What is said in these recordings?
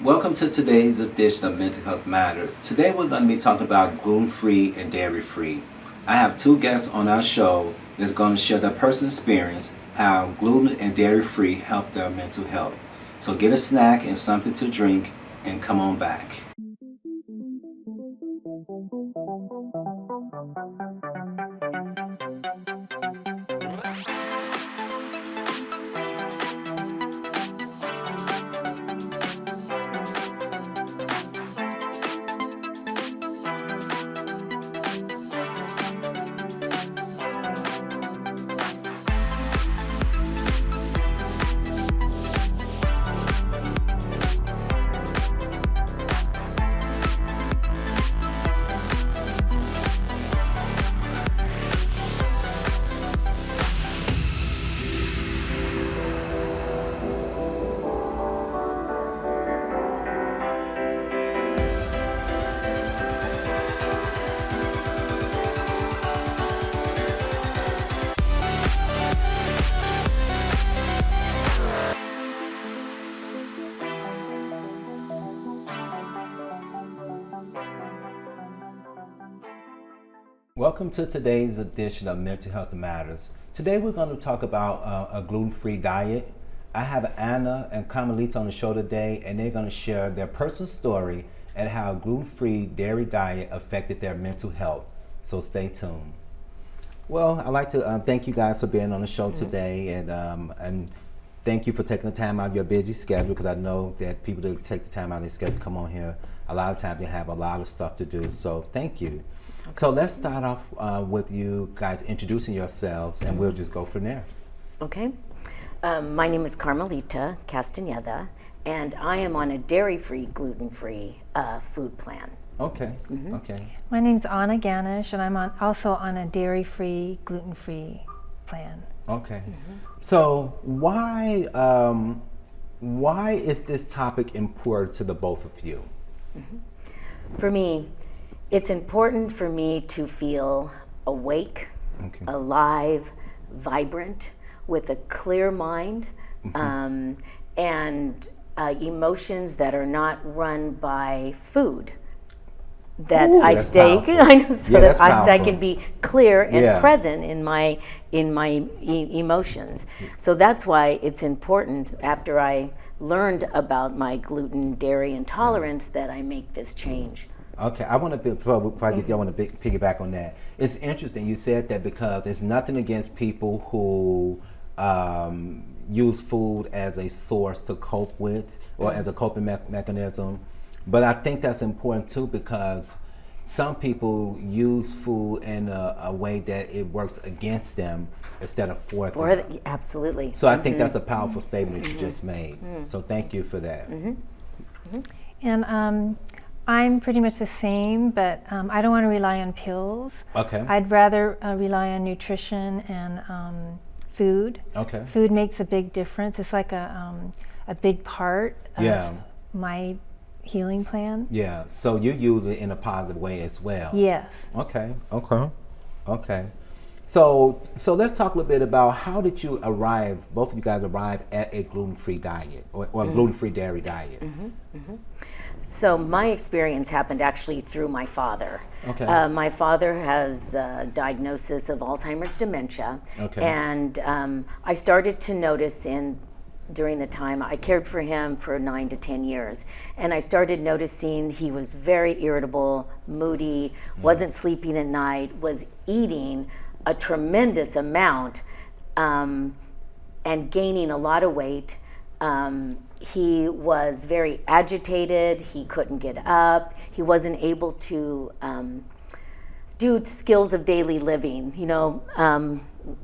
Welcome to today's edition of Mental Health Matters. Today we're going to be talking about gluten-free and dairy-free. I have two guests on our show that's going to share their personal experience, how gluten and dairy-free help their mental health. So get a snack and something to drink and come on back. Welcome to today's edition of Mental Health Matters. Today we're going to talk about a gluten-free diet. I have Anna and Carmelita on the show today, and they're going to share their personal story and how a gluten-free dairy diet affected their mental health. So stay tuned. Well, I'd like to thank you guys for being on the show today, and thank you for taking the time out of your busy schedule, because I know that people that take the time out of their schedule to come on here, a lot of times they have a lot of stuff to do. So thank you. Okay. So let's start off with you guys introducing yourselves, and we'll just go from there. Okay. My name is Carmelita Castaneda, and I am on a dairy-free, gluten-free food plan. Okay. Okay. My name's Anna Ganish, and I'm also on a dairy-free, gluten-free plan. Okay. So why is this topic important to the both of you? For me, it's important for me to feel awake, alive, vibrant, with a clear mind, and emotions that are not run by food. That I stay, that I can be clear and present in my emotions. So that's why it's important, after I learned about my gluten dairy intolerance, that I make this change. Okay, I want to before I get you, I want to piggyback on that. It's interesting you said that, because it's nothing against people who use food as a source to cope with or as a coping mechanism, but I think that's important too, because some people use food in a way that it works against them instead of for them. Absolutely. So I think that's a powerful statement that you just made. So thank you for that. And I'm pretty much the same, but I don't want to rely on pills. Okay. I'd rather rely on nutrition and food. Okay. Food makes a big difference. It's like a big part of my healing plan. Yeah, so you use it in a positive way as well. Yes. Okay. So let's talk a little bit about, how did you arrive, both of you guys arrive at a gluten-free diet or a gluten-free dairy diet? So my experience happened actually through my father. Okay. My father has a diagnosis of Alzheimer's dementia. Okay. And I started to notice during the time I cared for him for 9 to 10 years, and I started noticing he was very irritable, moody, wasn't sleeping at night, was eating a tremendous amount, and gaining a lot of weight. He was very agitated. He couldn't get up. He wasn't able to do skills of daily living.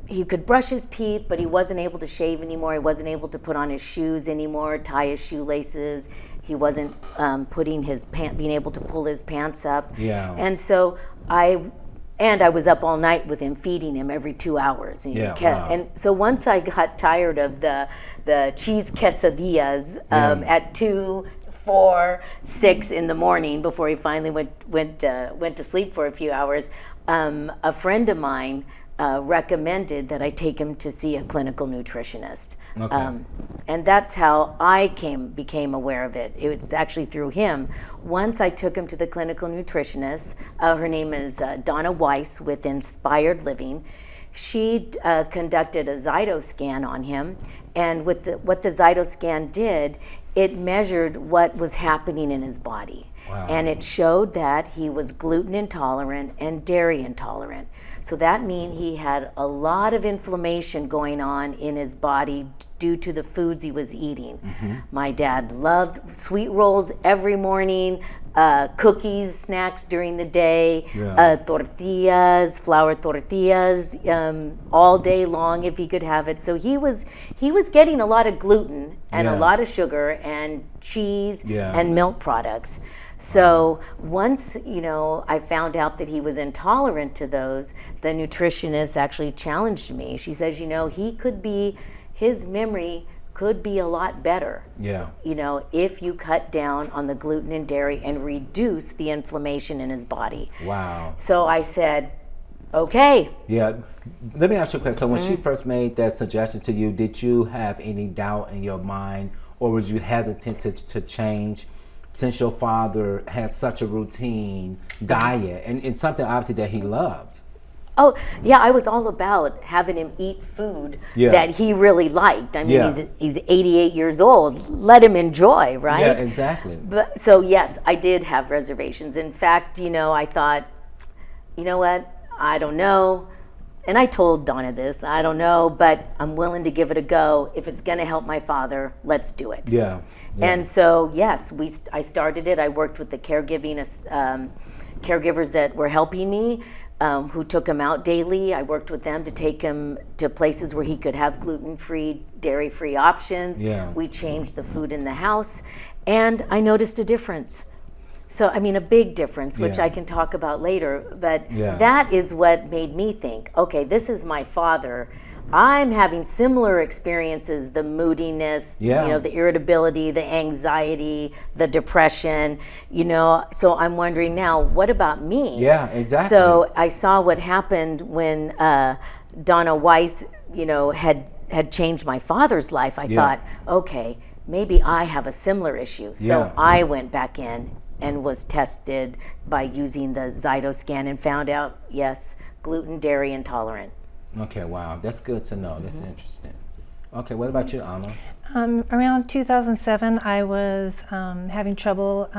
He could brush his teeth, but he wasn't able to shave anymore. He wasn't able to put on his shoes anymore, tie his shoelaces. He wasn't being able to pull his pants up. Yeah. And so I was up all night with him, feeding him every 2 hours. And so once I got tired of the cheese quesadillas at 2, 4, 6 in the morning, before he finally went to sleep for a few hours, a friend of mine recommended that I take him to see a clinical nutritionist. Okay. And that's how I became aware of it. It was actually through him. Once I took him to the clinical nutritionist. Her name is Donna Weiss with Inspired Living. She conducted a Zytoscan on him, and what the Zytoscan did, it measured what was happening in his body. Wow. And it showed that he was gluten intolerant and dairy intolerant. So that means he had a lot of inflammation going on in his body due to the foods he was eating. Mm-hmm. My dad loved sweet rolls every morning, cookies, snacks during the day, tortillas, flour tortillas, all day long if he could have it. So he was getting a lot of gluten and a lot of sugar and cheese and milk products. So once, I found out that he was intolerant to those, the nutritionist actually challenged me. She says, his memory could be a lot better. Yeah. If you cut down on the gluten and dairy and reduce the inflammation in his body. Wow. So I said, okay. Yeah. Let me ask you a question. So when she first made that suggestion to you, did you have any doubt in your mind, or was you hesitant to change? Since your father had such a routine diet and something obviously that he loved. Oh, yeah, I was all about having him eat food that he really liked. I mean, he's 88 years old. Let him enjoy, right? Yeah, exactly. But so, yes, I did have reservations. In fact, I thought, you know what? I don't know. And I told Donna this, I don't know, but I'm willing to give it a go. If it's going to help my father, let's do it. Yeah. And so, yes, I started it. I worked with the caregivers that were helping me, who took him out daily. I worked with them to take him to places where he could have gluten-free, dairy-free options. Yeah. We changed the food in the house, and I noticed a difference. So, I mean, a big difference, which I can talk about later, but that is what made me think, okay, this is my father. I'm having similar experiences, the moodiness, the irritability, the anxiety, the depression, so I'm wondering now, what about me? Yeah, exactly. So I saw what happened when Donna Weiss, had changed my father's life. I thought, okay, maybe I have a similar issue. So I went back in and was tested by using the Zytoscan and found out, yes, gluten, dairy intolerant. Okay, wow, that's good to know. That's interesting. Okay, what about you, Anna? Around 2007, I was having trouble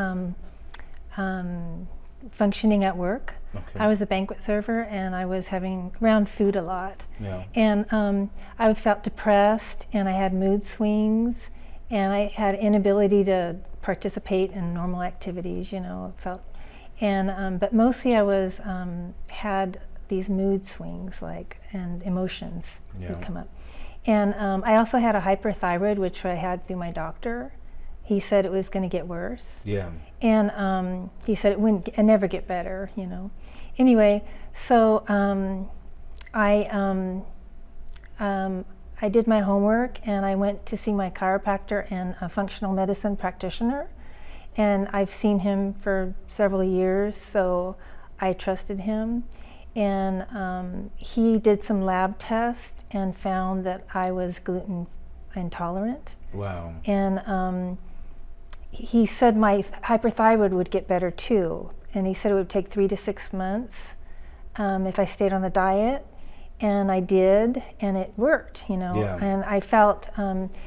functioning at work. Okay. I was a banquet server, and I was having around food a lot. Yeah. And I felt depressed, and I had mood swings, and I had inability to participate in normal activities. But mostly I was had these mood swings, and emotions would come up. And I also had a hyperthyroid, which I had through my doctor. He said it was going to get worse. Yeah. And he said it never get better, Anyway, so I did my homework, and I went to see my chiropractor and a functional medicine practitioner. And I've seen him for several years, so I trusted him. And he did some lab tests and found that I was gluten intolerant. Wow. And he said my hyperthyroid would get better too. And he said it would take 3 to 6 months if I stayed on the diet. And I did, and it worked, Yeah. And I felt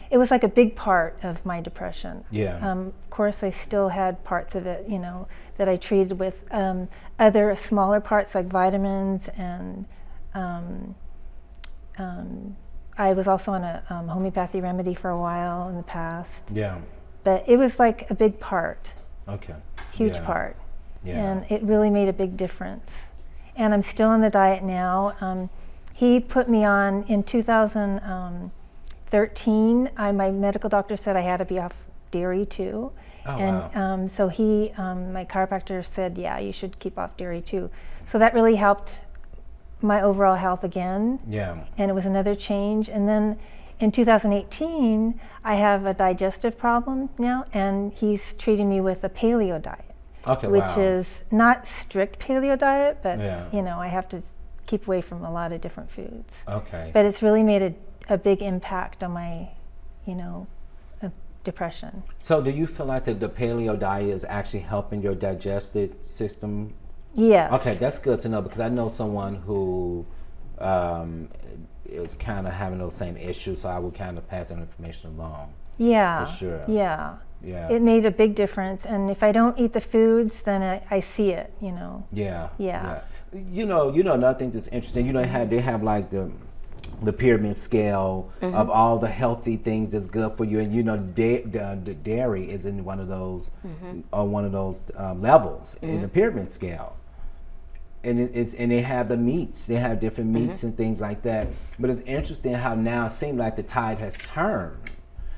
it was like a big part of my depression. Yeah. Of course, I still had parts of it, that I treated with other smaller parts like vitamins, and I was also on a homeopathy remedy for a while in the past. Yeah. But it was like a big part. Okay. Huge part. Yeah. And it really made a big difference. And I'm still on the diet now. He put me on in 2013. My medical doctor said I had to be off dairy too. Oh, and wow. so my chiropractor said, yeah, you should keep off dairy too. So that really helped my overall health again. Yeah. And it was another change. And then in 2018, I have a digestive problem now, and he's treating me with a paleo diet. Okay, which wow. is not strict paleo diet, but Yeah. I have to keep away from a lot of different foods. Okay. But it's really made a big impact on my, depression. So do you feel like the paleo diet is actually helping your digestive system? Yes. Okay, that's good to know, because I know someone who is kind of having those same issues, so I would kind of pass that information along. Yeah. For sure. Yeah. Yeah. It made a big difference, and if I don't eat the foods, then I see it, Yeah. Yeah. You know, another thing that's interesting, they have like the pyramid scale of all the healthy things that's good for you, and the dairy is in one of those levels in the pyramid scale. And and they have the meats. They have different meats and things like that. But it's interesting how now it seems like the tide has turned.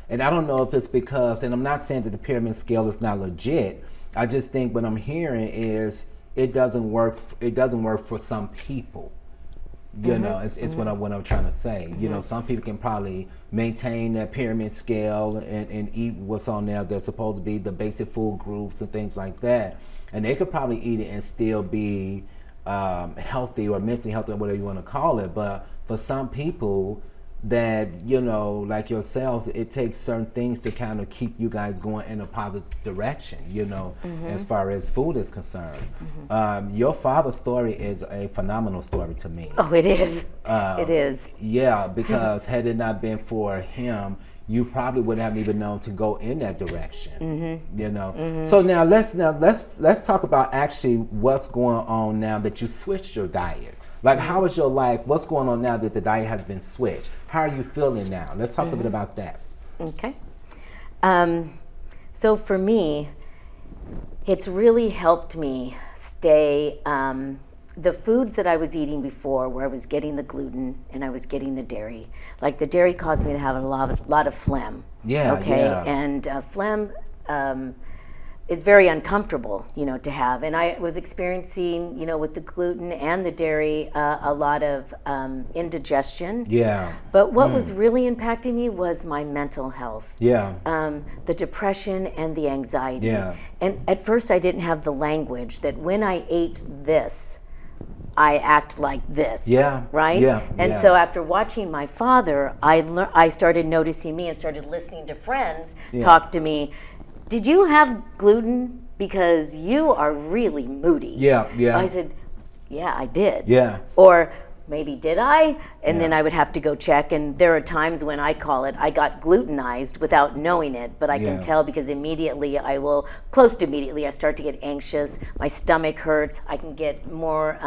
And I don't know if it's because, and I'm not saying that the pyramid scale is not legit. I just think what I'm hearing is it doesn't work. It doesn't work for some people. It's what I'm trying to say. Some people can probably maintain that pyramid scale and eat what's on there that's supposed to be the basic food groups and things like that. And they could probably eat it and still be healthy or mentally healthy, or whatever you want to call it. But for some people that, like yourselves, it takes certain things to kind of keep you guys going in a positive direction, as far as food is concerned. Your father's story is a phenomenal story to me. Oh, it is. It is. Yeah, because had it not been for him, you probably wouldn't have even known to go in that direction. So now let's talk about actually what's going on now that you switched your diet. Like, how is your life? What's going on now that the diet has been switched? How are you feeling now? Let's talk a bit about that. Okay. So for me, it's really helped me stay. The foods that I was eating before, where I was getting the gluten and I was getting the dairy, like the dairy caused me to have a lot of phlegm. Yeah. Okay. Yeah. And phlegm is very uncomfortable, to have. And I was experiencing, with the gluten and the dairy, a lot of indigestion. Yeah. But what was really impacting me was my mental health. Yeah. The depression and the anxiety. Yeah. And at first I didn't have the language that when I ate this, I act like this. Yeah. Right? Yeah. And so after watching my father, I started noticing me and started listening to friends talk to me. Did you have gluten? Because you are really moody. Yeah, yeah. I said, yeah, I did. Yeah. Or maybe did I? And then I would have to go check. And there are times when I got glutenized without knowing it, but I can tell because close to immediately, I start to get anxious. My stomach hurts. I can get more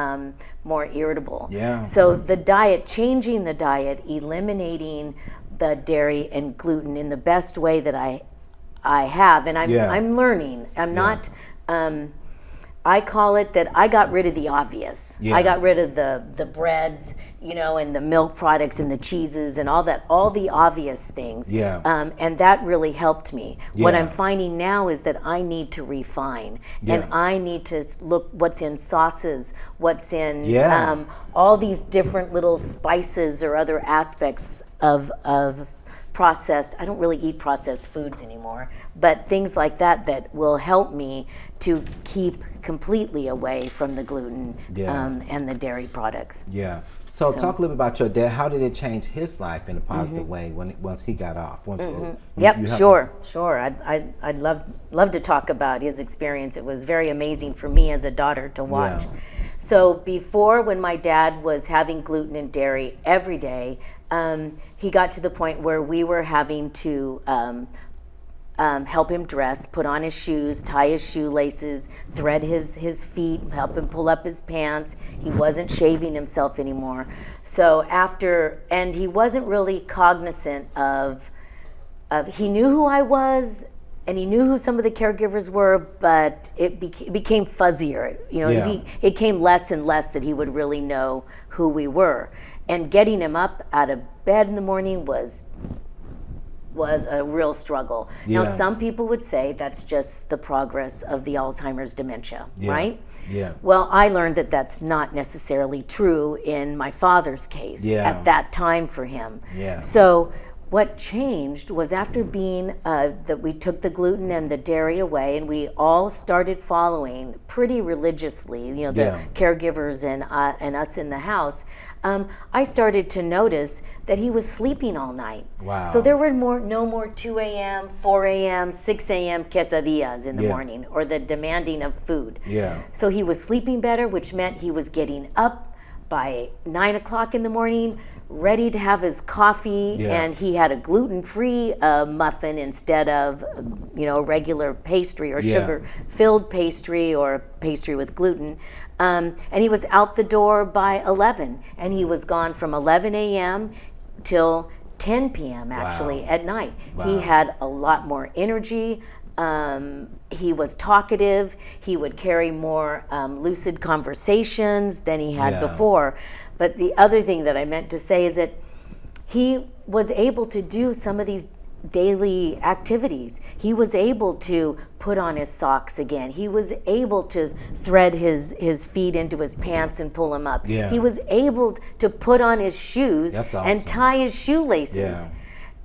irritable. Yeah. So changing the diet, eliminating the dairy and gluten in the best way that I have, and I'm learning. I'm not. I call it that I got rid of the obvious. Yeah. I got rid of the breads, and the milk products and the cheeses and all the obvious things. Yeah. And that really helped me. What Yeah. I'm finding now is that I need to refine, and I need to look what's in sauces, what's in all these different little spices or other aspects of processed. I don't really eat processed foods anymore, but things like that will help me to keep completely away from the gluten and the dairy products. Yeah. So talk a little bit about your dad. How did it change his life in a positive way once he got off? Sure. I'd love to talk about his experience. It was very amazing for me as a daughter to watch. Yeah. So before, when my dad was having gluten and dairy every day, he got to the point where we were having to help him dress, put on his shoes, tie his shoelaces, thread his feet, help him pull up his pants. He wasn't shaving himself anymore. So and he wasn't really cognizant of he knew who I was, and he knew who some of the caregivers were, but it became fuzzier. It came less and less that he would really know who we were. And getting him up out of bed in the morning was a real struggle. Now, some people would say that's just the progress of the Alzheimer's dementia, right? Yeah. Well, I learned that that's not necessarily true in my father's case at that time for him. Yeah. So what changed was after being that we took the gluten and the dairy away, and we all started following pretty religiously, you know, the Yeah. caregivers and us in the house. I started to notice that he was sleeping all night. Wow. So there were no more 2 a.m., 4 a.m., 6 a.m. quesadillas in the Yeah. morning, or the demanding of food. Yeah. So he was sleeping better, which meant he was getting up by 9 o'clock in the morning, ready to have his coffee, Yeah. and he had a gluten-free muffin instead of, you know, regular pastry or Yeah. sugar-filled pastry or pastry with gluten. And he was out the door by 11, and he was gone from 11 a.m. till 10 p.m. actually Wow. at night. Wow. He had a lot more energy. He was talkative. He would carry more lucid conversations than he had Yeah. before. But the other thing that I meant to say is that he was able to do some of these daily activities. He was able to put on his socks again. He was able to thread his feet into his pants and pull them up. Yeah. He was able to put on his shoes That's and awesome. tie his shoelaces. Yeah.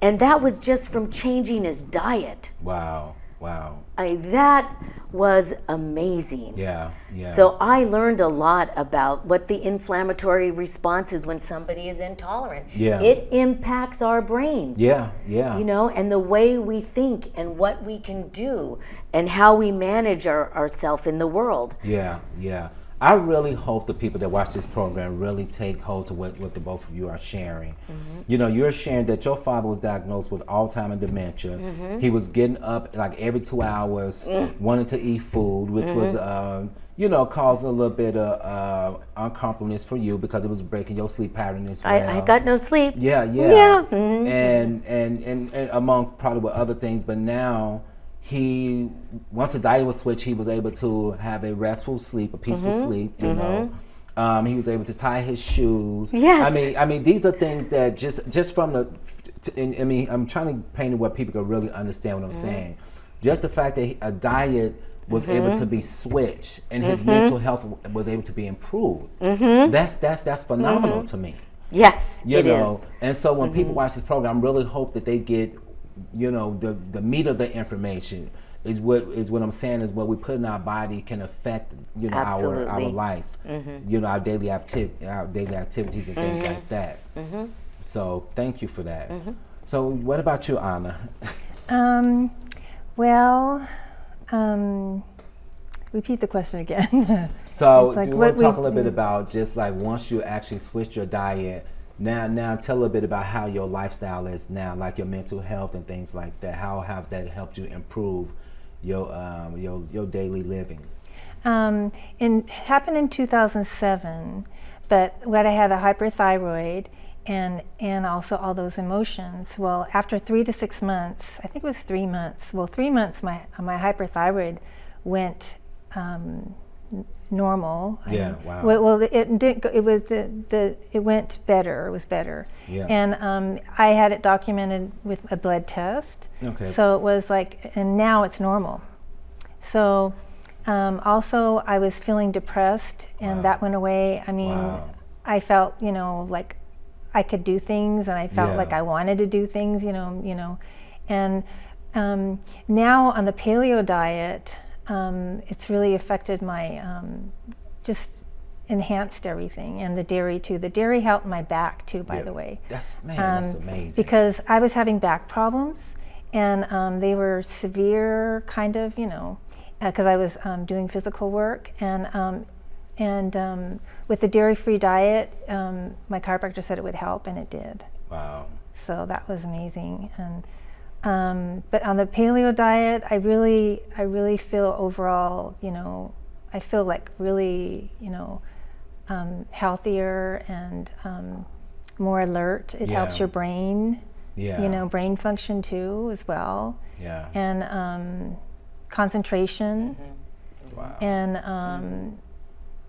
And that was just from changing his diet. Wow. Wow. That was amazing. Yeah. Yeah. So I learned a lot about what the inflammatory response is when somebody is intolerant. Yeah. It impacts our brains. Yeah. Yeah. You know, and the way we think and what we can do and how we manage ourselves in the world. Yeah, yeah. I really hope the people that watch this program really take hold to what the both of you are sharing. Mm-hmm. You know, you're sharing that your father was diagnosed with Alzheimer's and dementia. Mm-hmm. He was getting up like every 2 hours, wanting to eat food, which Mm-hmm. was, you know, causing a little bit of uncomfortableness for you because it was breaking your sleep pattern as well. I got no sleep. Yeah, yeah. Yeah. Mm-hmm. And among probably with other things, but now once the diet was switched, he was able to have a restful sleep, a peaceful sleep, you know. He was able to tie his shoes. Yes. I mean, these are things that just from I mean, I'm trying to paint it where people can really understand what I'm saying. Just the fact that a diet was able to be switched and his mental health was able to be improved. That's phenomenal to me. Yes, You it know, is. and so when people watch this program, I really hope that they get, you know, the meat of the information is what I'm saying is what we put in our body can affect, you know, our Absolutely. life, you know, our daily activities and things like that. So thank you for that. So what about you, Anna? Well, repeat the question again. So It's like we want what to talk a we- little bit about just like once you actually switched your diet. Now tell a little bit about how your lifestyle is now, like your mental health and things like that. How have that helped you improve your daily living? It happened in 2007, but what I had a hyperthyroid and also all those emotions. Well, after 3 to 6 months, I think it was 3 months. Well, 3 months, my hyperthyroid went normal. Yeah, wow. Well, it did. It was it went better. It was better. Yeah. And I had it documented with a blood test. Okay. So it was like, and now it's normal. So also I was feeling depressed, and Wow. that went away. I mean, Wow. I felt, you know, like I could do things, and I felt Yeah. like I wanted to do things, you know. And now on the paleo diet, it's really affected my, just enhanced everything, and the dairy too. The dairy helped my back too, by Yeah. the way. That's amazing. Because I was having back problems, and they were severe, kind of, you know, because I was doing physical work, and with the dairy-free diet, my chiropractor said it would help, and it did. Wow. So that was amazing. And but on the paleo diet, I really feel overall, you know, I feel like really, you know, healthier and more alert. It helps Yeah. your brain, Yeah. you know, brain function too as well, Yeah. and concentration, Wow.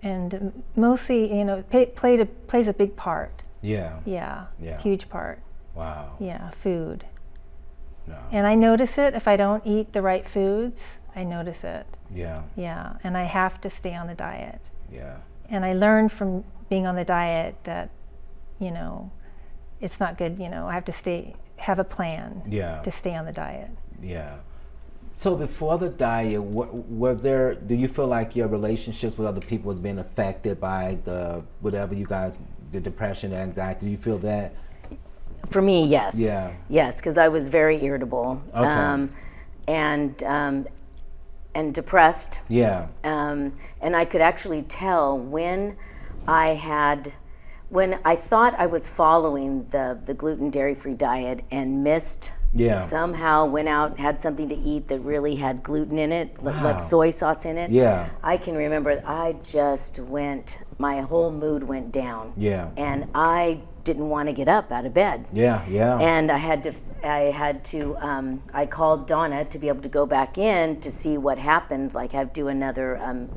and mostly, you know, plays a big part. Yeah. Yeah, Yeah. huge part. Wow. Yeah, food. No. And I notice it if I don't eat the right foods. I notice it. Yeah. Yeah, and I have to stay on the diet. Yeah. And I learned from being on the diet that, you know, it's not good. You know, I have to stay have a plan Yeah. to stay on the diet. Yeah. So before the diet, do you feel like your relationships with other people was being affected by the depression, the anxiety? Do you feel that? For me, yes. Yeah. Yes, because I was very irritable. Okay. And depressed. Yeah. And I could actually tell when I thought I was following the gluten dairy-free diet and missed, somehow went out and had something to eat that really had gluten in it, like soy sauce in it. Yeah. I can remember my whole mood went down. Yeah. And I didn't want to get up out of bed. Yeah. Yeah. And I called Donna to be able to go back in to see what happened, like do another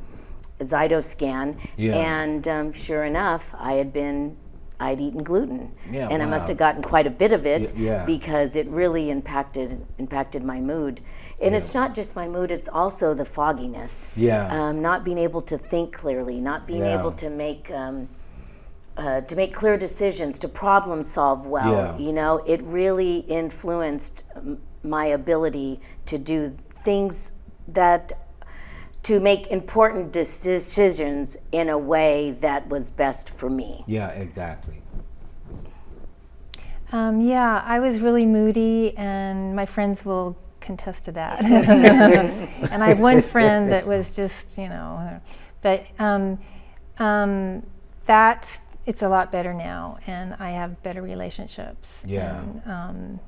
Zyto scan. Yeah. And sure enough, I'd eaten gluten. Yeah, and I wow. must have gotten quite a bit of it Yeah. because it really impacted my mood. And it's not just my mood, it's also the fogginess. Yeah. Not being able to think clearly, not being Yeah. able to make clear decisions, to problem solve well. Yeah. You know, it really influenced my ability to do things to make important decisions in a way that was best for me. Yeah, exactly. Yeah, I was really moody, and my friends will contest to that. And I have one friend that was just, but it's a lot better now, and I have better relationships. Yeah. And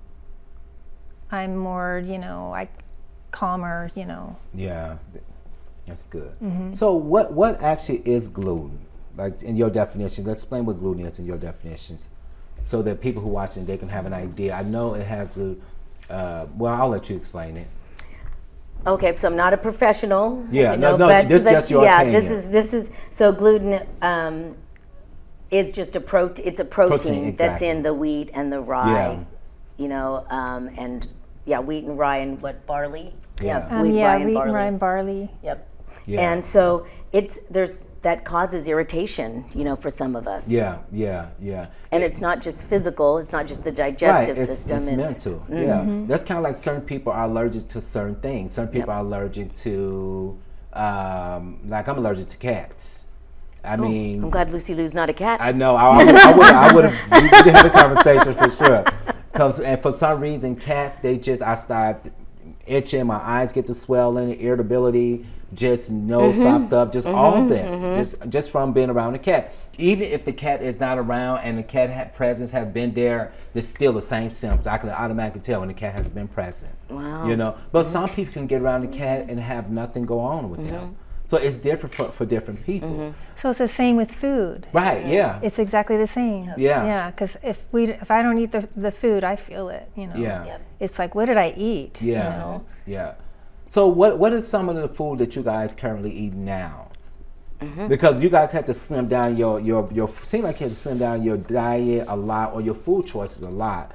I'm more, calmer, Yeah. That's good. Mm-hmm. So what actually is gluten? Like in your definition, explain what gluten is in your definitions, so that people who are watching, they can have an idea. I know it has I'll let you explain it. Okay, so I'm not a professional. Yeah, this is just your opinion. This is so gluten is just it's a protein exactly. that's in the wheat and the rye. Yeah. Wheat and rye and Yeah. barley. wheat, rye, and barley. Yep. Yeah. And so that causes irritation, for some of us. Yeah. And it's not just physical, it's not just the digestive system. It's mental. Mm-hmm. Yeah. That's kind of like certain people are allergic to certain things. Some people are allergic to, like I'm allergic to cats. I mean, I'm glad Lucy Lou's not a cat. I know. I would have. We could have a conversation for sure. And for some reason, cats, I start itching. My eyes get to swelling, irritability, just nose stopped up, just all this, just from being around a cat. Even if the cat is not around and the cat presence has been there, there's still the same symptoms. I can automatically tell when the cat has been present. Wow. But some people can get around the cat and have nothing go on with them. So it's different for different people. So it's the same with food. Right, yeah. It's exactly the same. Yeah. Yeah, because if I don't eat the food, I feel it, Yeah. Yep. It's like, what did I eat? Yeah. Yeah. So what is some of the food that you guys currently eat now? Because you guys had to slim down your seem like you had to slim down your diet a lot, or your food choices a lot.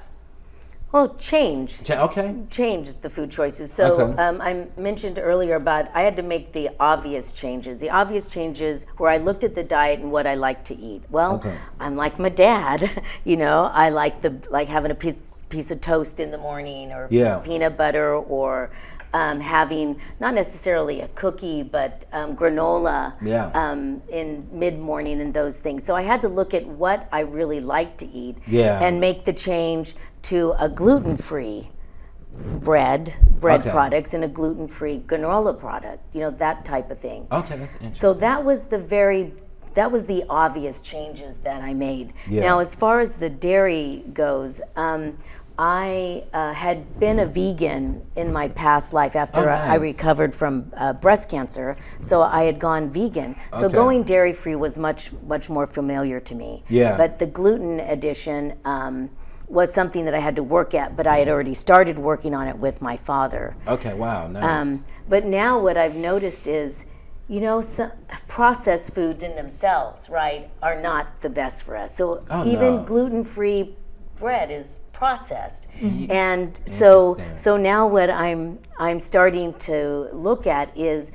Well, change the food choices. So I mentioned earlier about I had to make the obvious changes. The obvious changes where I looked at the diet and what I like to eat. Well, I'm like my dad. I like having a piece of toast in the morning, or peanut butter, or having not necessarily a cookie, but granola in mid-morning and those things. So I had to look at what I really like to eat and make the change to a gluten-free bread products and a gluten-free granola product, that type of thing. Okay, that's interesting. So that was the obvious changes that I made. Now, as far as the dairy goes, I had been a vegan in my past life after I recovered from breast cancer, so I had gone vegan. So going dairy-free was much more familiar to me. Yeah. But the gluten addition was something that I had to work at, but I had already started working on it with my father. Okay, wow, nice. But now what I've noticed is, some processed foods in themselves, right, are not the best for us. So even gluten-free bread is processed. And so now what I'm starting to look at is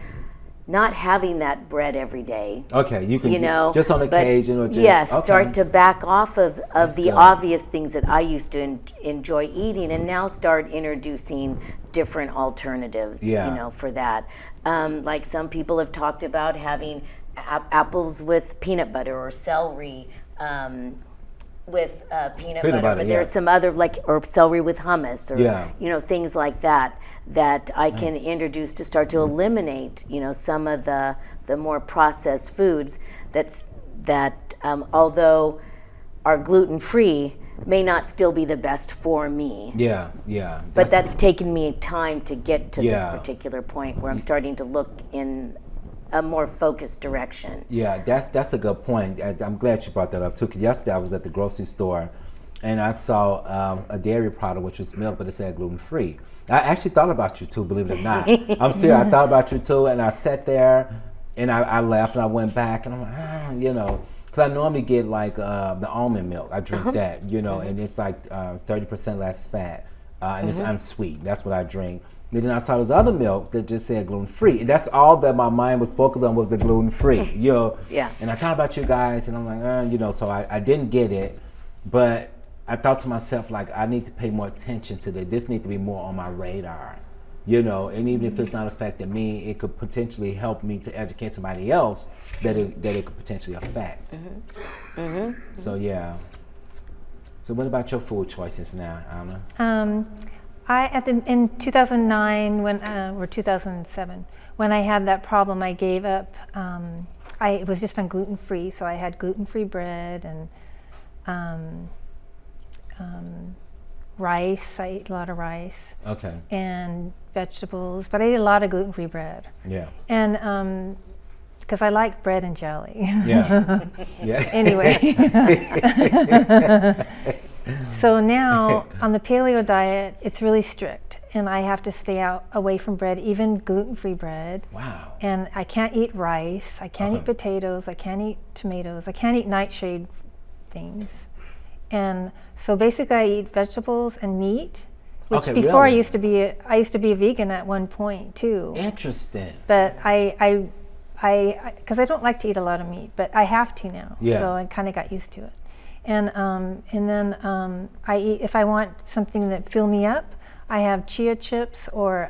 not having that bread every day. Okay, you can You know, just on but occasion or just yes, okay. start to back off of the good. obvious things that I used to enjoy eating, and now start introducing different alternatives. Yeah. You know, for that. Like some people have talked about having apples with peanut butter or celery. With peanut butter, butter, but yeah. there's some other or celery with hummus, or Yeah. things like that I can introduce to start to eliminate some of the more processed foods that although are gluten free may not still be the best for me. Yeah. But that's taken me time to get to this Yeah. particular point where I'm starting to look in a more focused direction. Yeah, that's a good point. I'm glad you brought that up too. Because yesterday I was at the grocery store, and I saw a dairy product which was milk, but it said gluten free. I actually thought about you too, believe it or not. I'm serious. I thought about you too, and I sat there, and I left, and I went back, and I'm like, because I normally get like the almond milk. I drink that, and it's like 30% less fat, and it's unsweet. That's what I drink. And then I saw this other milk that just said gluten free. And that's all that my mind was focused on was the gluten free, Yeah. And I thought about you guys, and I'm like, so I didn't get it, but I thought to myself, like, I need to pay more attention to this. This needs to be more on my radar, And even if it's not affecting me, it could potentially help me to educate somebody else that it could potentially affect. So yeah. So what about your food choices now, Anna? In 2009 or 2007, when I had that problem, I gave up. I was just on gluten free, so I had gluten free bread and rice. I ate a lot of rice. Okay. And vegetables, but I ate a lot of gluten free bread. Yeah. And because I like bread and jelly. Yeah. Yeah. Anyway. So now on the paleo diet, it's really strict, and I have to stay away from bread, even gluten-free bread. Wow. And I can't eat rice. I can't eat potatoes. I can't eat tomatoes. I can't eat nightshade things. And so basically, I eat vegetables and meat. Which before really? I used to be a vegan at one point too. Interesting. But I because I don't like to eat a lot of meat, but I have to now. Yeah. So I kind of got used to it. And then I eat, if I want something that fill me up, I have chia chips or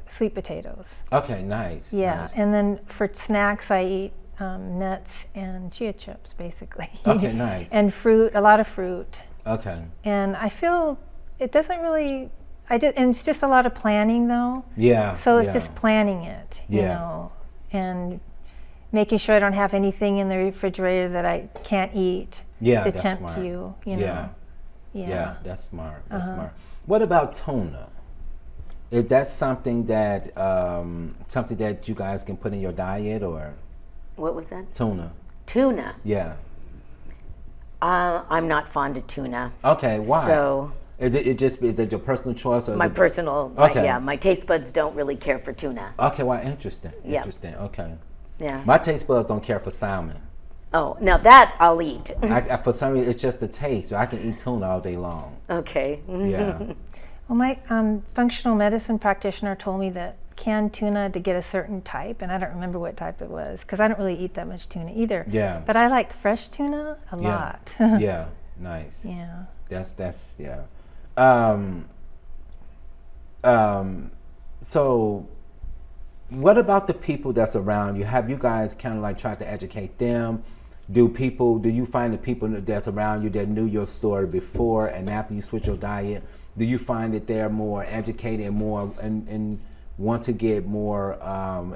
sweet potatoes. Okay, nice. Yeah, Nice. and then for snacks I eat nuts and chia chips basically. Okay, nice. And fruit, a lot of fruit. Okay. And I feel it doesn't really. And it's just a lot of planning though. Yeah. So it's just planning it, Yeah. and making sure I don't have anything in the refrigerator that I can't eat. Yeah, to that's tempt smart. you, Yeah. Yeah. Yeah, that's smart. That's smart. What about tuna? Is that something that you guys can put in your diet, or What was that? tuna? Tuna. Yeah. I'm not fond of tuna. Okay, why? So is that your personal choice, or is my it, personal, Okay. my taste buds don't really care for tuna. Okay, well, interesting. Yeah. Interesting. Okay. Yeah. My taste buds don't care for salmon. Oh, now that I'll eat. For some reason, it's just the taste. I can eat tuna all day long. Okay. Yeah. Well, my functional medicine practitioner told me that canned tuna to get a certain type, and I don't remember what type it was because I don't really eat that much tuna either. Yeah. But I like fresh tuna a lot. Yeah. Nice. Yeah. That's yeah. So what about the people that's around you? Have you guys kind of like tried to educate them? Do you find the people that's around you that knew your story before and after you switch your diet, do you find that they're more educated and more and want to get more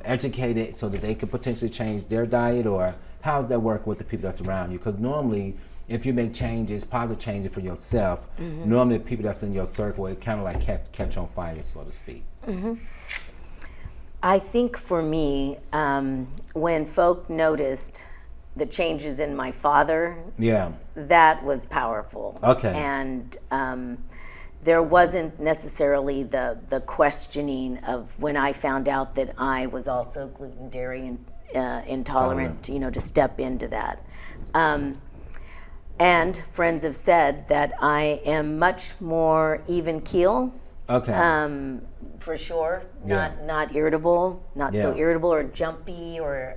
educated so that they could potentially change their diet, or how does that work with the people that's around you? Because normally, if you make changes, positive changes for yourself, normally the people that's in your circle, it kind of like catch on fire, so to speak. I think for me, when folk noticed the changes in my father, Yeah. that was powerful. Okay. And there wasn't necessarily the questioning of when I found out that I was also gluten, dairy, and intolerant, to step into that. And friends have said that I am much more even keel. Okay. for sure. Yeah. Not irritable, not so Yeah. irritable or jumpy or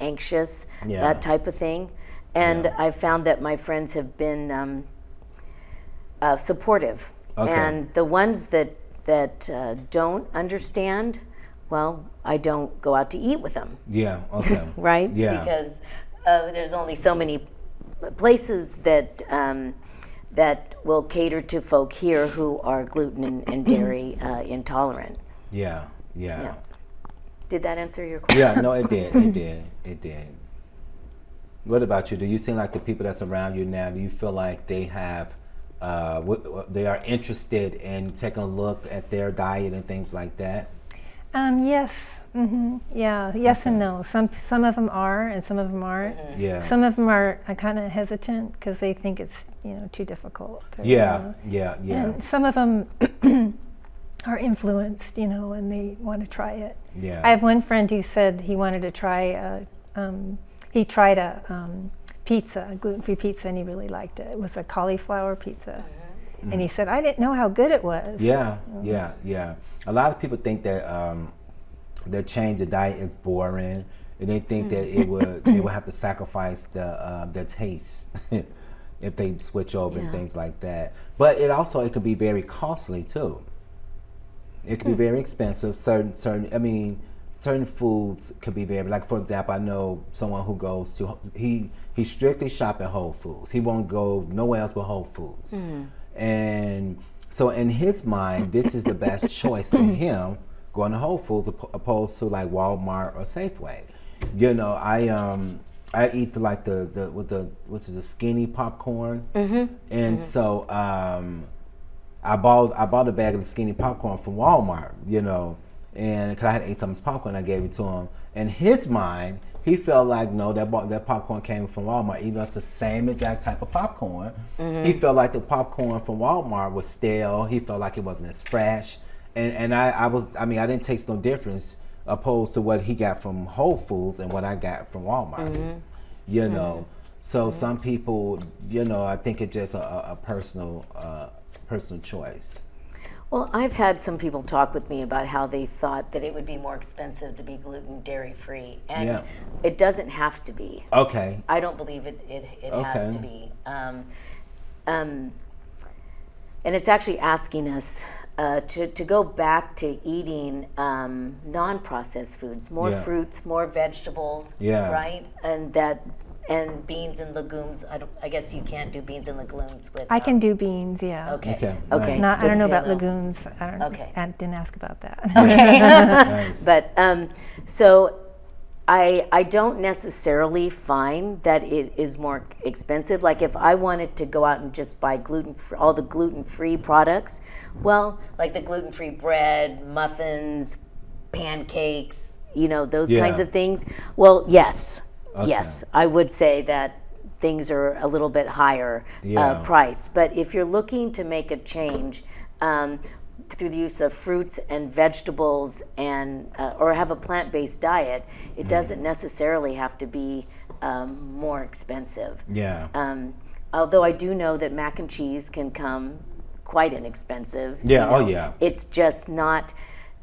anxious, Yeah. that type of thing. And Yeah. I've found that my friends have been supportive. Okay. And the ones that don't understand, well, I don't go out to eat with them, Yeah. Okay. right? Yeah. Because there's only so many places that that will cater to folk here who are gluten and dairy intolerant. Yeah. Yeah. Yeah. Did that answer your question? Yeah. No, it did. It did. It did. What about you? Do you seem like the people that's around you now? Do you feel like they have, they are interested in taking a look at their diet and things like that? Yes. Yeah. Yes and no. Some of them are, and some of them aren't. Yeah. Some of them are kind of hesitant because they think it's too difficult. Or, Yeah. Yeah. Yeah. And some of them are influenced, and they want to try it. Yeah. I have one friend who said he wanted to try. He tried a pizza, a gluten-free pizza, and he really liked it. It was a cauliflower pizza, and he said, "I didn't know how good it was." Yeah. Yeah. Yeah. A lot of people think that the change of diet is boring, and they think that they would have to sacrifice the taste if they switch over and things like that. But it could be very costly too. It could be very expensive. Certain foods could be very, like, for example, I know someone who goes to, he strictly shop at Whole Foods. He won't go nowhere else but Whole Foods. And so in his mind, this is the best choice for him, going to Whole Foods opposed to like Walmart or Safeway. I eat the skinny popcorn. And so I bought a bag of the skinny popcorn from Walmart, and because I had ate some of his popcorn, I gave it to him. In his mind, he felt like, no, that popcorn came from Walmart, even though it's the same exact type of popcorn. He felt like the popcorn from Walmart was stale. He felt like it wasn't as fresh, and I didn't taste no difference opposed to what he got from Whole Foods and what I got from Walmart. So some people, I think it's just a personal choice. Well, I've had some people talk with me about how they thought that it would be more expensive to be gluten dairy free, and it doesn't have to be. Okay. I don't believe it has to be. And it's actually asking us to go back to eating non-processed foods, more fruits, more vegetables, right? And beans and legumes. I guess you can't do beans and legumes with. I can do beans, yeah. Okay. Nice. Not, I don't know about Yeah, no. legumes. Okay. I didn't ask about that. Okay. Nice. But so I don't necessarily find that it is more expensive. Like if I wanted to go out and just buy all the gluten-free products, well, like the gluten-free bread, muffins, pancakes, those kinds of things. Well, yes. Okay. Yes, I would say that things are a little bit higher priced. But if you're looking to make a change through the use of fruits and vegetables and or have a plant-based diet, it doesn't necessarily have to be more expensive. Yeah. Although I do know that mac and cheese can come quite inexpensive. Yeah. Oh yeah. It's just not.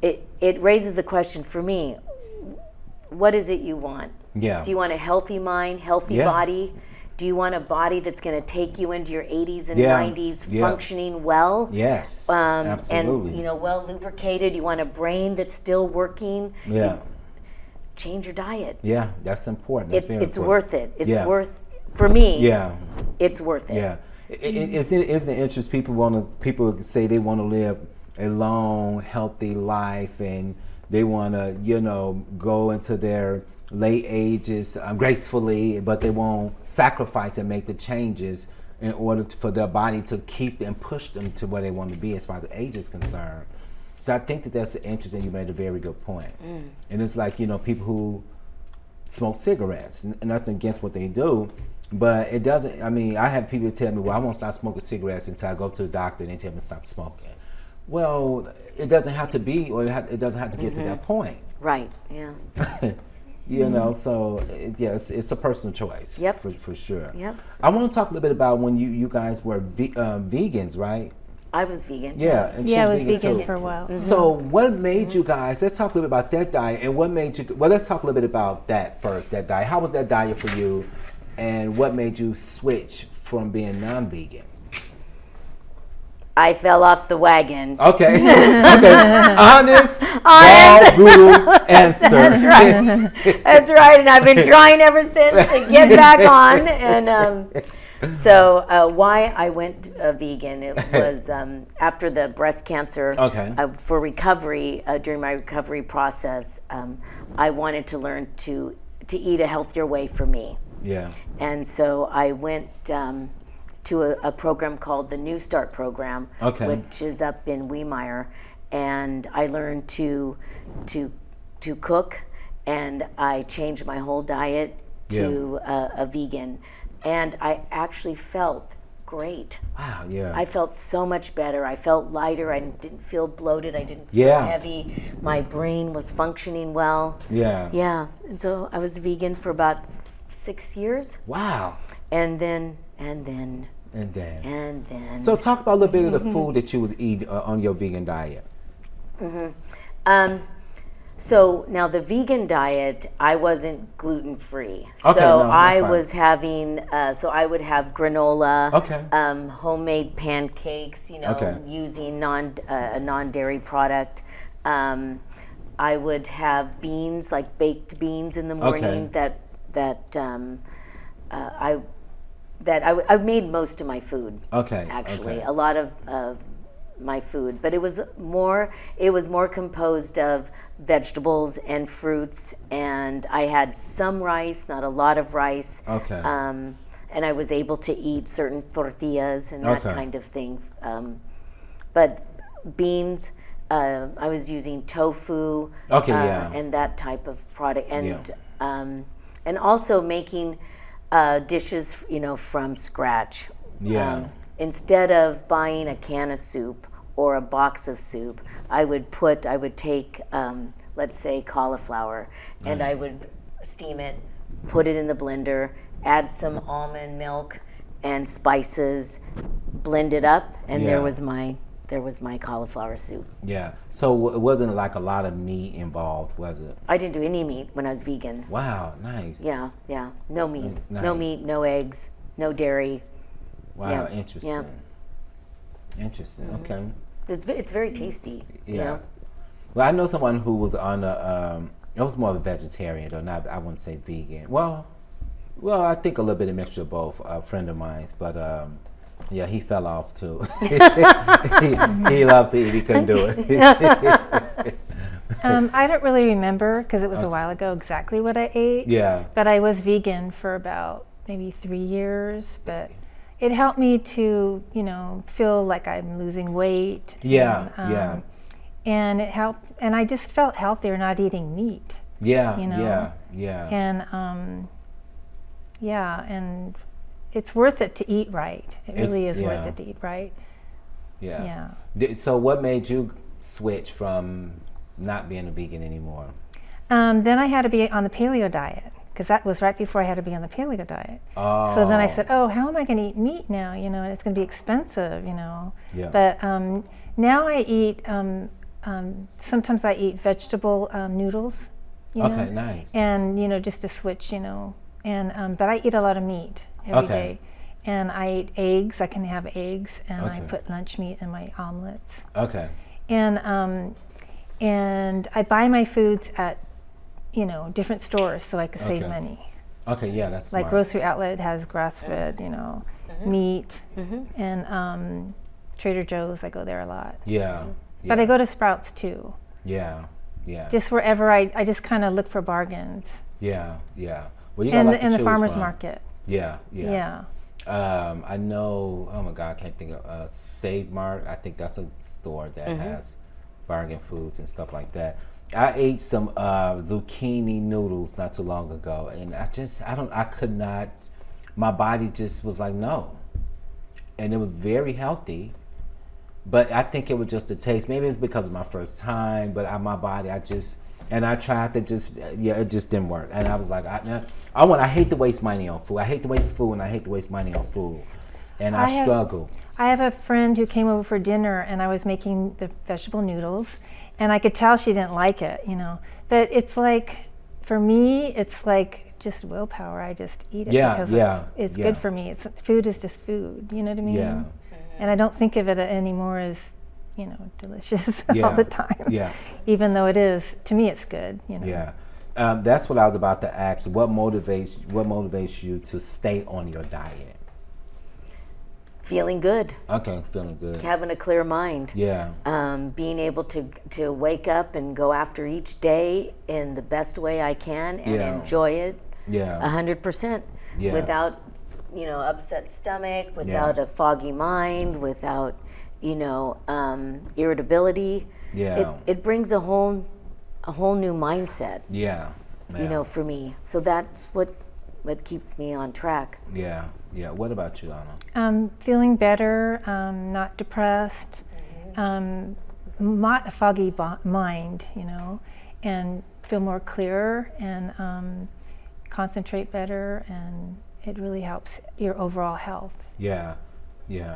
It raises the question for me: what is it you want? Yeah. Do you want a healthy mind, healthy body? Do you want a body that's going to take you into your 80s and 90s functioning well? Yes. Absolutely. And well lubricated. You want a brain that's still working. Yeah. Change your diet. Yeah, that's important. That's It's important. worth it. It's worth, for me. Yeah. It's worth it. Yeah. Isn't it interest? People say they want to live a long, healthy life, and they want to, go into their late ages gracefully, but they won't sacrifice and make the changes in order for their body to keep and push them to where they want to be as far as age is concerned. So I think that's interesting. You made a very good point. And it's like, people who smoke cigarettes, nothing against what they do, but it doesn't, I have people tell me, well, I won't stop smoking cigarettes until I go to the doctor and they tell me to stop smoking. Well, it doesn't have to be, or it doesn't have to get to that point. Right, yeah. So it's a personal choice. Yep. For sure. Yep. I want to talk a little bit about when you guys were vegans, right? I was vegan. Yeah, and Yeah, I she's was vegan too. for a while. So what made you guys, let's talk a little bit about that diet, and what made you, well, let's talk a little bit about that first, that diet. How was that diet for you, and what made you switch from being non-vegan? I fell off the wagon. Okay. Okay. Honest, raw, brutal answer. That's right. That's right. And I've been trying ever since to get back on. And so why I went vegan, it was after the breast cancer. Okay. For recovery, during my recovery process, I wanted to learn to eat a healthier way for me. Yeah. And so I went to a program called the New Start program, Okay. which is up in Weimar, and I learned to cook, and I changed my whole diet to a vegan, and I actually felt great. Wow, yeah. I felt so much better. I felt lighter. I didn't feel bloated. I didn't feel Yeah. heavy. My brain was functioning well. Yeah. Yeah, and so I was vegan for about 6 years, Wow. and then. And then. So talk about a little bit of the food that you was eating on your vegan diet. So now the vegan diet, I wasn't gluten free. Okay, so no, I that's fine. was having, so I would have granola, Okay. homemade pancakes, Okay. using a non-dairy product. I would have beans, like baked beans in the morning I made most of my food. Okay. Actually, Okay. a lot of my food, but it was more composed of vegetables and fruits, and I had some rice, not a lot of rice. Okay. And I was able to eat certain tortillas and that Okay. kind of thing. But beans, I was using tofu. Okay, yeah. And that type of product, and Yeah. and also making dishes, from scratch. Yeah. Instead of buying a can of soup or a box of soup, I would take, let's say, cauliflower, and I Nice. would steam it, put it in the blender, add some almond milk and spices, blend it up, and Yeah. there was my cauliflower soup. Yeah. So it wasn't like a lot of meat involved, was it? I didn't do any meat when I was vegan. Wow. Nice. Yeah, no meat, Nice. no meat, no eggs, no dairy. Wow. Yeah. Interesting. Yeah. Interesting. Okay. It's very tasty. Yeah. Well, I know someone who was on it was more of a vegetarian, though. Not, I wouldn't say vegan. Well, I think a little bit of mixture of both. A friend of mine, but yeah, he fell off too. he loves to eat. He couldn't do it. I don't really remember because it was a while ago exactly what I ate. Yeah. But I was vegan for about maybe 3 years. But it helped me to, feel like I'm losing weight. Yeah. And, Yeah. And it helped, and I just felt healthier not eating meat. Yeah. You know? Yeah. Yeah. And and it's worth it to eat right. It really is worth it to eat right. Yeah. Yeah. So what made you switch from not being a vegan anymore? Then I had to be on the paleo diet because that was right before I had to be on the paleo diet. Oh. So then I said, "Oh, how am I going to eat meat now? And it's going to be expensive, Yeah. But now I eat. Sometimes I eat vegetable noodles. Okay, nice. And just to switch, and but I eat a lot of meat every day. And I eat eggs. I can have eggs, and I put lunch meat in my omelets. Okay. And I buy my foods at different stores so I can save money. Okay, yeah, that's Like smart. Grocery Outlet has grass-fed, meat, and Trader Joe's. I go there a lot. Yeah. But I go to Sprouts too. Yeah. Yeah. Just wherever I just kind of look for bargains. Yeah. Yeah. Well, you got a And lot the, to and the choose farmers from. market. Yeah. Yeah. Yeah. I know. Oh my God, I can't think of Save Mart. I think that's a store that has bargain foods and stuff like that. I ate some zucchini noodles not too long ago, and I could not. My body just was like no, and it was very healthy. But I think it was just the taste. Maybe it's because of my first time, but my body, I tried to it just didn't work. And I was like, I hate to waste money on food. I hate to waste food, and I hate to waste money on food. And I struggle. I have a friend who came over for dinner, and I was making the vegetable noodles, and I could tell she didn't like it, you know. But it's like, for me, it's like just willpower. I just eat it because it's good for me. Food is just food, you know what I mean? Yeah. And I don't think of it anymore as, you know, delicious all the time. Yeah. Even though it is, to me, it's good, you know. Yeah. That's what I was about to ask. What motivates you to stay on your diet? Feeling good. Okay, feeling good. Having a clear mind. Yeah. Being able to wake up and go after each day in the best way I can and enjoy it. Yeah. 100%. Yeah. Without, you know, upset stomach, without a foggy mind, without, you know, irritability. Yeah. It brings a whole new mindset. Yeah. You know, for me. So that's what keeps me on track. Yeah. Yeah. What about you, Anna? Feeling better, not depressed, not a foggy mind, you know, and feel more clearer and concentrate better, and it really helps your overall health. Yeah. Yeah.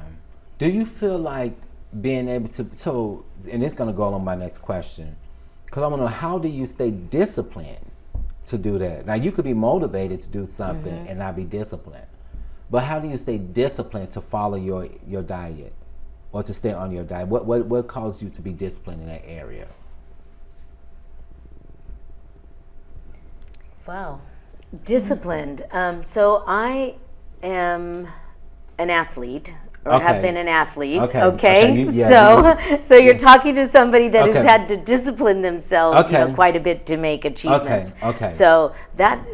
Do you feel like being able to, so, and it's going to go on my next question, because I want to know, how do you stay disciplined to do that? Now, you could be motivated to do something and not be disciplined. But how do you stay disciplined to follow your diet or to stay on your diet? What caused you to be disciplined in that area? Wow. Disciplined. So I am an athlete, or have been an athlete. Okay. So you're talking to somebody that has had to discipline themselves, you know, quite a bit to make achievements. Okay. So that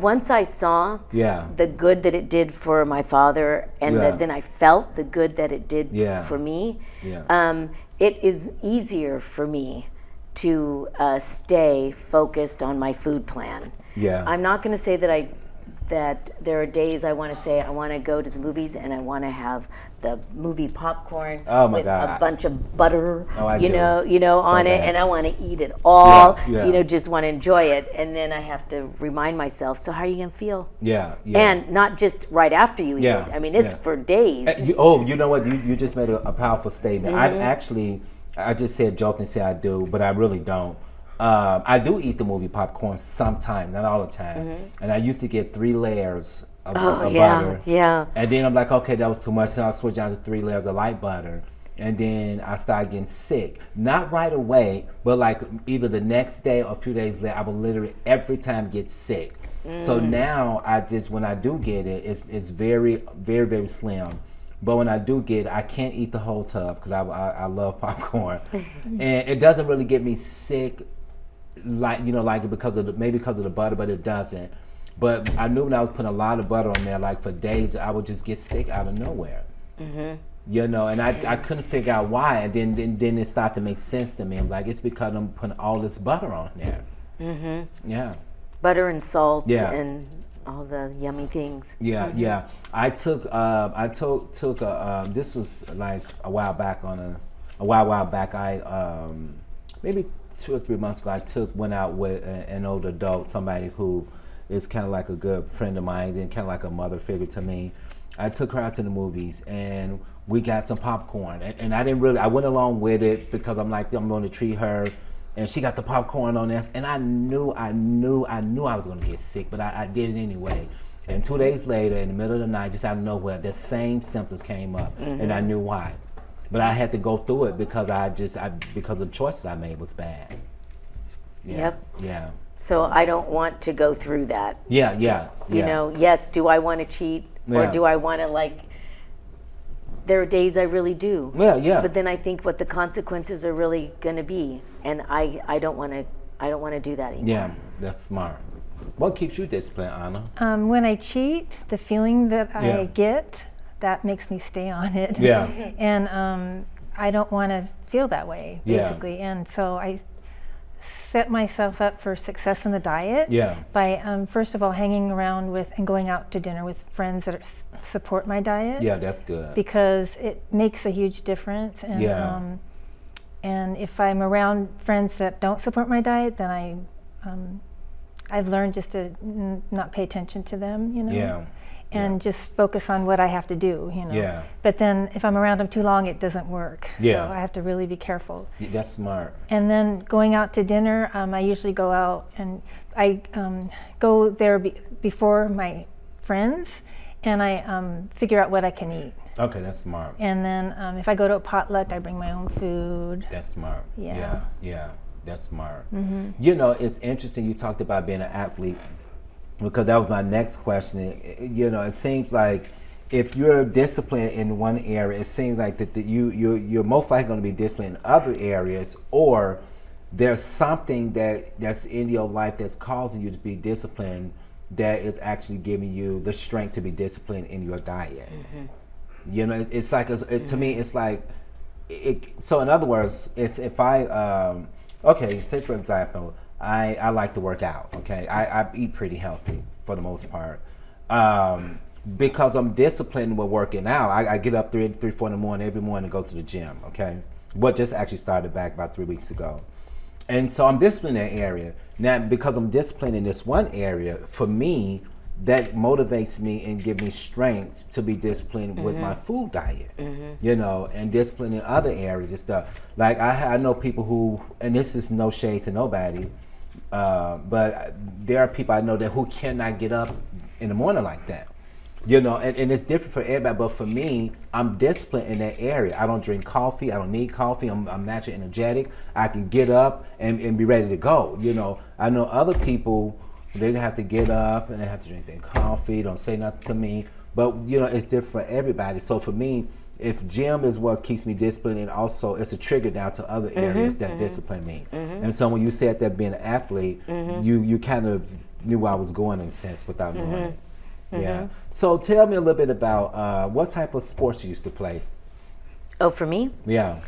once I saw the good that it did for my father, and then I felt the good that it did for me, it is easier for me to stay focused on my food plan. Yeah. I'm not going to say that there are days I want to go to the movies and I want to have the movie popcorn with a bunch of butter, you know, so on it, and I want to eat it all, you know, just want to enjoy it, and then I have to remind myself, so how are you going to feel? And not just right after you eat it. I mean, it's for days. You know what? You just made a powerful statement. I just said joke and say I do, but I really don't. I do eat the movie popcorn sometimes, not all the time. And I used to get 3 layers of butter. And then I'm like, okay, that was too much. So I'll switch down to 3 layers of light butter. And then I started getting sick. Not right away, but like either the next day or a few days later, I would literally every time get sick. So now when I do get it, it's very, very, very slim. But when I do get it, I can't eat the whole tub because I love popcorn. And it doesn't really get me sick because of the butter, but it doesn't. But I knew when I was putting a lot of butter on there, like for days, I would just get sick out of nowhere. You know, and I couldn't figure out why. And then it started to make sense to me. I'm like, it's because I'm putting all this butter on there. Yeah. Butter and salt and all the yummy things. Yeah. I took this was like a while back I maybe 2 or 3 months ago, went out with an older adult, somebody who is kind of like a good friend of mine and kind of like a mother figure to me. I took her out to the movies and we got some popcorn, and I went along with it because I'm like, I'm going to treat her, and she got the popcorn on this, and I knew I was going to get sick, but I did it anyway. And 2 days later, in the middle of the night, just out of nowhere, the same symptoms came up, and I knew why. But I had to go through it because because the choices I made was bad. Yeah. So I don't want to go through that. Yeah. You know, yes, do I want to cheat or do I want to there are days I really do. Yeah. But then I think what the consequences are really going to be, and I don't want to do that anymore. Yeah, that's smart. What keeps you disciplined, Anna? When I cheat, the feeling that I get, that makes me stay on it. Yeah. And I don't want to feel that way, basically. And so I set myself up for success in the diet by first of all hanging around with and going out to dinner with friends that support my diet. Yeah, that's good. Because it makes a huge difference. And and if I'm around friends that don't support my diet, then I've learned just to not pay attention to them, you know. and just focus on what I have to do, you know. Yeah. But then if I'm around them too long, it doesn't work. Yeah. So I have to really be careful. That's smart. And then going out to dinner, I usually go out and I go there before my friends, and I figure out what I can eat. Okay, that's smart. And then if I go to a potluck, I bring my own food. That's smart. Yeah. Yeah, that's smart. Mm-hmm. You know, it's interesting you talked about being an athlete, because that was my next question. You know, it seems like if you're disciplined in one area, it seems like that you're most likely going to be disciplined in other areas, or there's something that's in your life that's causing you to be disciplined that is actually giving you the strength to be disciplined in your diet. Mm-hmm. You know, it's like to me, it's like so in other words, if I okay, say for example, I like to work out. Okay, I eat pretty healthy for the most part, because I'm disciplined with working out. I get up 3, 4 in the morning every morning to go to the gym. Okay, what just actually started back about 3 weeks ago, and so I'm disciplined in that area now. Because I'm disciplined in this one area, for me, that motivates me and give me strength to be disciplined with my food diet, you know, and discipline in other areas and stuff. Like I know people who, and this is no shade to nobody, but there are people I know that who cannot get up in the morning like that, you know, and it's different for everybody. But for me, I'm disciplined in that area. I don't drink coffee. I don't need coffee. I'm naturally energetic. I can get up and be ready to go. You know, I know other people, they have to get up and they have to drink their coffee, don't say nothing to me. But, you know, it's different for everybody. So for me, if gym is what keeps me disciplined, and also it's a trigger down to other areas that discipline me. And so when you said that being an athlete, you kind of knew where I was going in a sense without knowing it. Yeah. So tell me a little bit about what type of sports you used to play. Oh, for me? Yeah.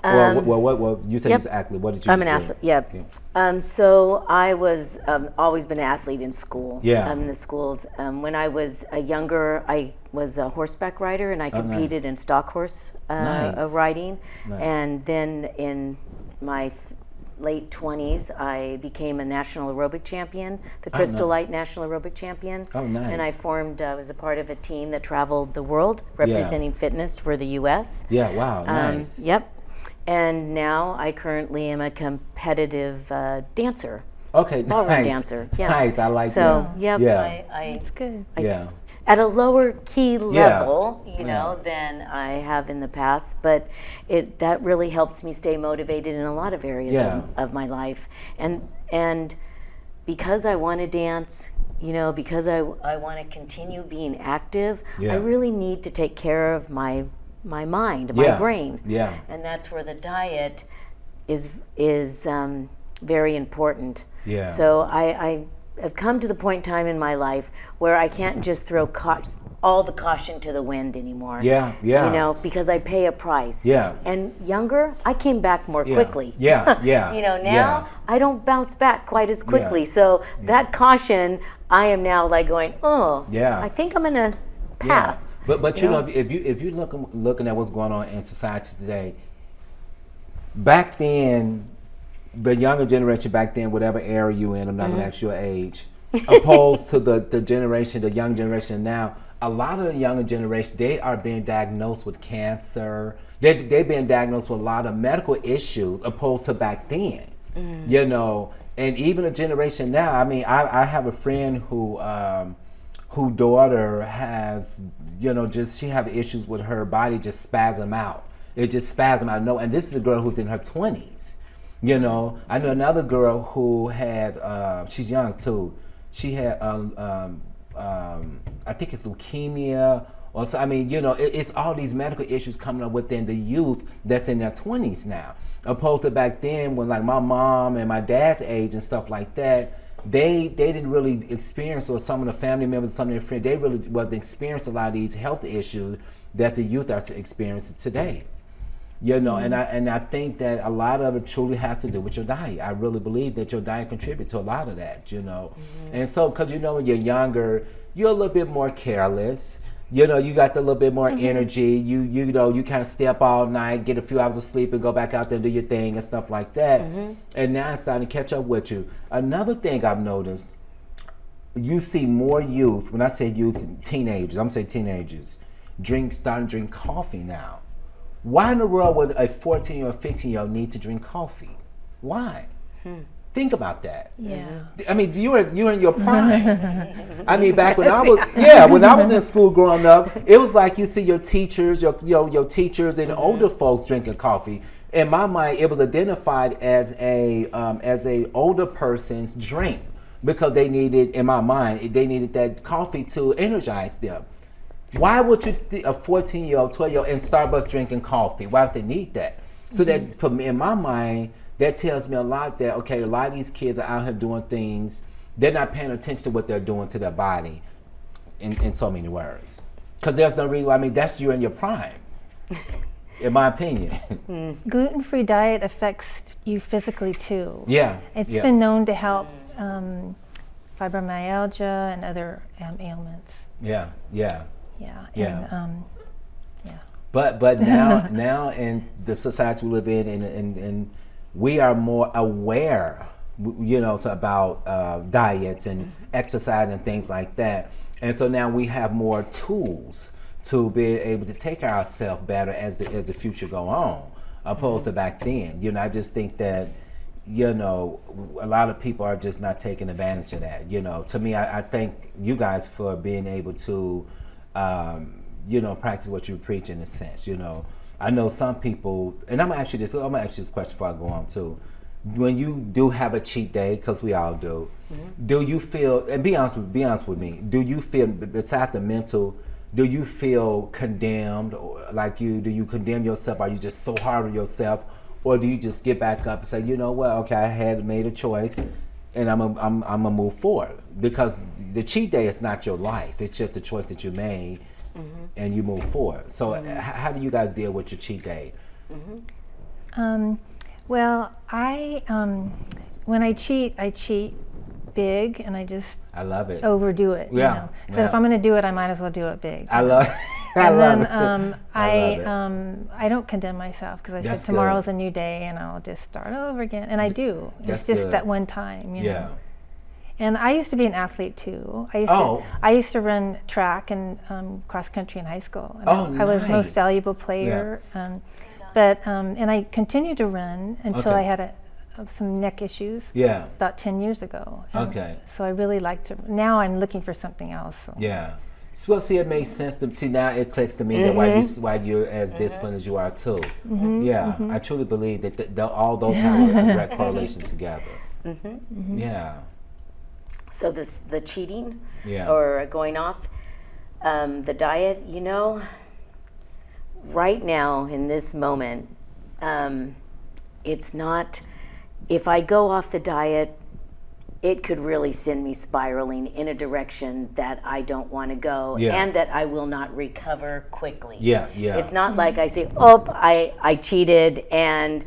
Well, you said you was an athlete. What did you I'm an do? athlete, yeah. So I was always been an athlete in school. Yeah. In the schools. When I was younger, I was a horseback rider, and I competed in stock horse riding. Nice. And then in my late 20s, I became a national aerobic champion, the Crystal Light National Aerobic Champion. Oh, nice. And I was a part of a team that traveled the world representing fitness for the U.S. Yeah, wow, nice. Yep. And now I currently am a competitive dancer. Okay, Ballroom nice. dancer. Yeah. Nice, I like that. So, yep. Yeah. It's good. At a lower key level, you know, than I have in the past, but that really helps me stay motivated in a lot of areas of my life. And because I want to dance, you know, because I want to continue being active, I really need to take care of my mind, my brain. Yeah. And that's where the diet is very important. Yeah. So I've come to the point in time in my life where I can't just throw all the caution to the wind anymore. Yeah. You know, because I pay a price. Yeah. And younger, I came back more quickly. Yeah. You know, now I don't bounce back quite as quickly. So that caution, I am now like going, I think I'm gonna pass. Yeah. But you know, if you looking at what's going on in society today, back then, the younger generation back then, whatever era you in, I'm not gonna ask your age, opposed to the young generation now, a lot of the younger generation, they are being diagnosed with cancer. They're being diagnosed with a lot of medical issues opposed to back then. You know, and even a generation now, I mean, I have a friend who daughter has, you know, she have issues with her body just spasm out. It just spasm out. No, and this is a girl who's in her 20s. You know, I know another girl who had, she's young too. She had, I think it's leukemia, or so. I mean, you know, it's all these medical issues coming up within the youth that's in their 20s now, opposed to back then when like my mom and my dad's age and stuff like that. They didn't really experience, or some of the family members, some of their friends, they really wasn't experiencing a lot of these health issues that the youth are experiencing today. You know, and I think that a lot of it truly has to do with your diet. I really believe that your diet contributes to a lot of that, you know. And so, because, you know, when you're younger, you're a little bit more careless. You know, you got a little bit more energy. You know, you kind of stay up all night, get a few hours of sleep, and go back out there and do your thing and stuff like that. And now it's starting to catch up with you. Another thing I've noticed, you see more youth, when I say youth, teenagers, I'm gonna say teenagers, starting to drink coffee now. Why in the world would a 14 or 15-year-old need to drink coffee? Why? Think about that. Yeah. I mean, you're in your prime. I mean, back when when I was in school growing up, it was like you see your teachers, your teachers and older folks drinking coffee. In my mind, it was identified as a older person's drink because they needed, in my mind, they needed that coffee to energize them. Why would you a 14-year-old, 12-year-old in Starbucks drinking coffee? Why would they need that? So that, for me, in my mind, that tells me a lot that, okay, a lot of these kids are out here doing things, they're not paying attention to what they're doing to their body in so many words. Because there's no reason, I mean, that's you in your prime, in my opinion. Gluten-free diet affects you physically too. Yeah. It's been known to help fibromyalgia and other ailments. Yeah. Yeah. Yeah. And, But now in the society we live in, and we are more aware, about diets and exercise and things like that. And so now we have more tools to be able to take care of ourselves better as the future go on, opposed to back then. I just think that, a lot of people are just not taking advantage of that. To me, I thank you guys for being able to, practice what you preach in a sense. I know some people, and I'm gonna ask you this question before I go on too. When you do have a cheat day, because we all do, do you feel, and be honest with me, do you feel, besides the mental, do you feel condemned, or do you condemn yourself? Are you just so hard on yourself, or do you just get back up and say, okay, I had made a choice, and I'm gonna move forward? Because the cheat day is not your life; it's just a choice that you made, and you move forward. So, how do you guys deal with your cheat day? Well, I when I cheat big, and I love it. overdo it. Yeah. So if I'm going to do it, I might as well do it big. I love it. I don't condemn myself because I That's said tomorrow's good. a new day and I'll just start over again, and I do. That's It's just good. that one time, Yeah. And I used to be an athlete too. I used to run track and cross country in high school. And I was nice. most valuable player. And I continued to run until Okay. I had some neck issues. Yeah. About 10 years ago. And Okay. So I really like to. Now I'm looking for something else. So. Yeah. Well, see, it makes sense to see. Now it clicks to me that why you're as disciplined as you are too. Yeah, I truly believe that all those have a direct correlation together. Yeah. So the cheating Yeah. or going off the diet, right now in this moment, it's not, if I go off the diet, it could really send me spiraling in a direction that I don't want to go, and that I will not recover quickly. Yeah. It's not like I say, I cheated and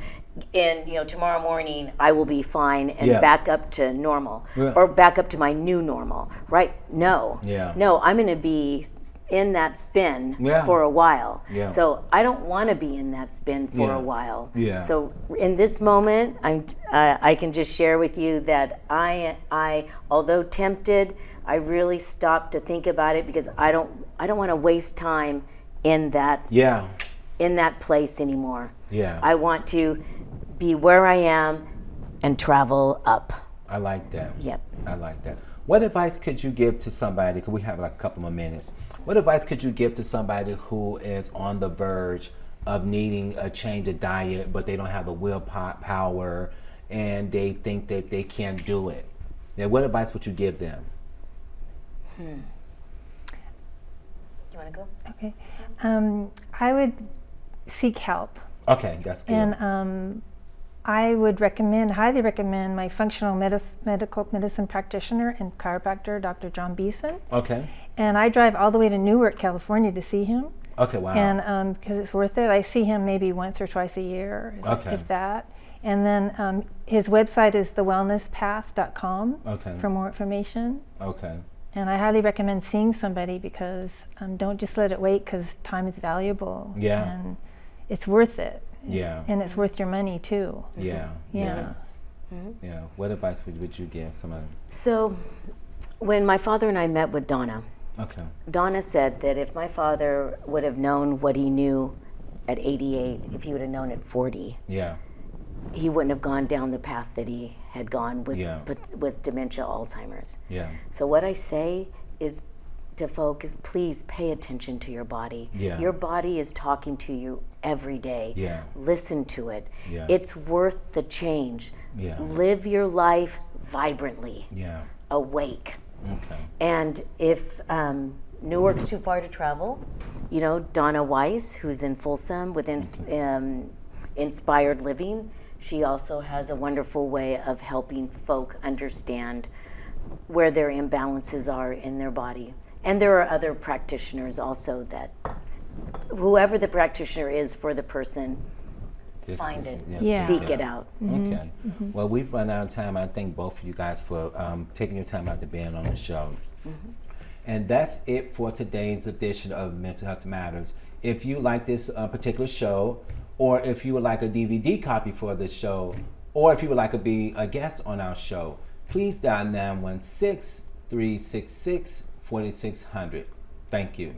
tomorrow morning I will be fine and back up to normal or back up to my new normal, right? No, I'm going to be in that spin for a while. So I don't want to be in that spin for a while. So in this moment, I can just share with you that I although tempted, I really stopped to think about it because I don't want to waste time in that place anymore. I want to be where I am and travel up. I like that. Yep. I like that. What advice could you give to somebody, because we have like a couple more minutes, what advice could you give to somebody who is on the verge of needing a change of diet, but they don't have the willpower and they think that they can't do it? Now, what advice would you give them? You want to go? Okay. I would seek help. Okay, that's good. And I would highly recommend my functional medical medicine practitioner and chiropractor, Dr. John Beeson. Okay. And I drive all the way to Newark, California to see him. Okay, wow. And because it's worth it. I see him maybe once or twice a year, if that. And then his website is thewellnesspath.com for more information. Okay. And I highly recommend seeing somebody because don't just let it wait, because time is valuable. Yeah. And it's worth it. Yeah. And it's worth your money too. Yeah. Yeah. Yeah. What advice would you give somebody? So When my father and I met with Donna, Okay. Donna said that if my father would have known what he knew at 88, if he would have known at 40, Yeah. he wouldn't have gone down the path that he had gone with, Yeah. with dementia, Alzheimer's. Yeah. So what I say is to folk is please pay attention to your body. Yeah. Your body is talking to you every day. Yeah. Listen to it. Yeah. It's worth the change. Yeah. Live your life vibrantly, Yeah. awake. Okay. And if Newark's too far to travel, you know, Donna Weiss, who's in Folsom with Inspired Living, she also has a wonderful way of helping folk understand where their imbalances are in their body. And there are other practitioners also that, whoever the practitioner is for the person, find it, Yeah. seek it out. Okay. Well, we've run out of time. I thank both of you guys for taking your time out to being on the show. And that's it for today's edition of Mental Health Matters. If you like this particular show, or if you would like a DVD copy for the show, or if you would like to be a guest on our show, please dial 916-366-4600. Thank you.